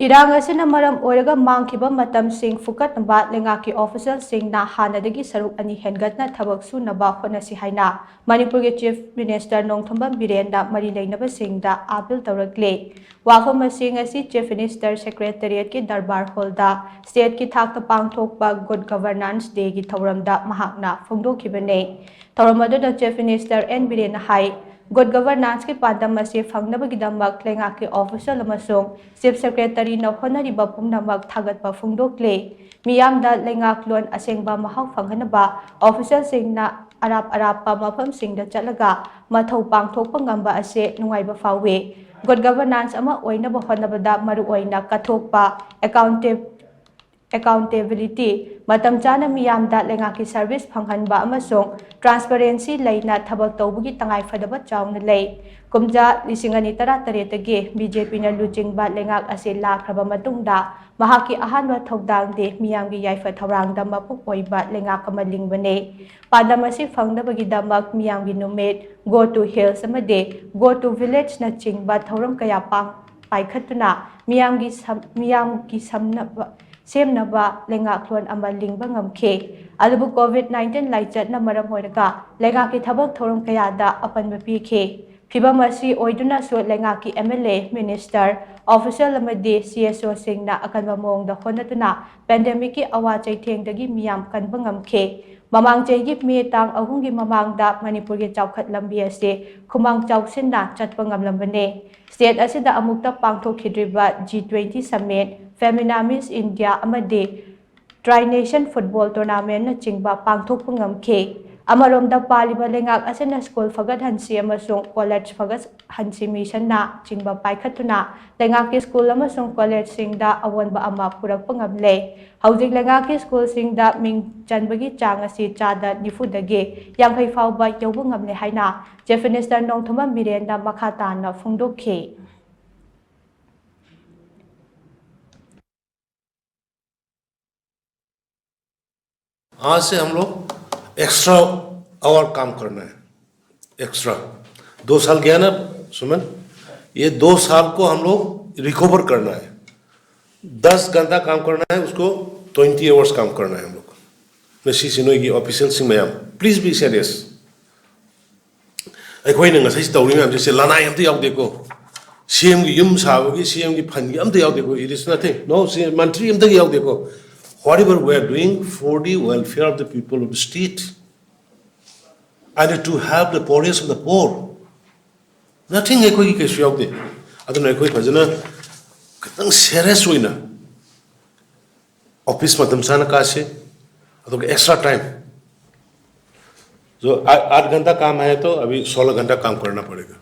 इरांग असिना मरम ओइरगा मांगखिबा मतमसिंग फुकटनबा लेंगाकी ऑफिसरसिंगना हानादगी सरुक अनि हेनगतना थबक सुनबा होनसी हाइना मणिपुर के चीफ मिनिस्टर नोंथोंबम बिरेनदा मरी लेनबसिंगदा अपील तौरक्ले वाफमसिंग असि चीफ मिनिस्टर सेक्रेटरिएट की दरबार हॉलदा स्टेट की थाकता पांगथोकपा गुड गवर्नेंस डे की थौरमदा महाकना फोंदोखिबने थौरम अदुदा चीफ मिनिस्टर एन बिरेन हाई गुड गवर्नेंस के पादम असे फंगनबगिदमक लेंगाकी ऑफिसर अमसुंग चीफ सेक्रेटरी नौखोनरिबा पुंगनमक थागतपा फोंदोक्ले मियामदा लेंगाकलोन असेंगबा महाव फंगनबा ऑफिसर सिंगना अराप अरापा मफम सिंगदा चलगा मथौ पांगथोकपा ngamba असे नुंगाइबा फावे गुड गवर्नेंस अमा ओइनबा होनबदा मरु ओइना कथोकपा accountability matam chana miyamda lengaki service phanghanba amasung transparency leina thabak tawbugi tangai phadaba chawna lei kumja lisingani tara taretagi BJP na luchingba lengak ase lakraba matungda mahaki ahanwa thodangde miyamgi yaifa thawrangda mapuk oiba lengak amalingbane padamasi phangnabagi damak miyamgi numit go to hills amade go to village na chingba thawram kaya pang paikhatuna miyamgi samna सेमनबा लेंगाक्लोन अमा लिंबा ngamखे अदुबु कोविड-19 लाइचटना मरम होइरगा लेंगाकी थबक theorem कयादा अपनबा पीखे फिबम असि ओइदुना सो लेंगाकी MLA minister official अमदि CSO सिंगना अकनबा मोंगदा होनतुना पेंडेमिक की अवा चैथेंगदगी मियाम कनबा ngamखे ममांग चैगी मे तांग अहुंगी ममांगदा मणिपुर के चौखत लंबी असे खुमांग चौसिनना चटपा ngamlambane स्टेट असिदा अमुक्ता पांगथोखिद्रिबा G20 summit Femina miss India अमदे ट्राई नेशन फुटबॉल टूर्नामेंट न चिंगबा पांगथोकपा ngamखे अमरोमदा पालिबा लेंगाक असेना स्कूल फगत हंसी अमसुंग कॉलेज फगत हंसी मिशन ना चिंगबा पाइखतुना लेंगाकी स्कूल अमसुंग कॉलेज सिंगदा अवनबा अमा पुरकपा ngamle हौजिक लेंगाकी स्कूल सिंगदा मिंग चनबगी चांग असि चादा निफुदगे यांखै फावबा यौबा ngamle हाइना चीफ मिनिस्टर नोंथोंबम बिरेनदा मखा ताना फोंदोखे आज से हम लोग एक्स्ट्रा आवर काम करना है। एक्स्ट्रा 2 साल गया ना सुमन, ये 2 साल को हम लोग रिकवर करना है। 10 घंटा काम करना है, उसको 20 आवर्स काम करना है हम लोग। मसी सिनोई की official Singh ma'am please be serious. अखोइने ngasi तौरी मैम जैसे लाना हम तो याव देखो सीएम की युम साबगी सीएम की फंड की हम तो याव देखो इट इज नथिंग नो मंत्री हम तो याव देखो whatever we are doing for the welfare of the people of the state and to help the poorest of the poor. Nothing ekoi ke suyau de aduna ekoi phajana kitang serious hoina office matam sana ka se ado extra time जो 8 घंटा काम है तो अभी 16 घंटा काम करना पड़ेगा।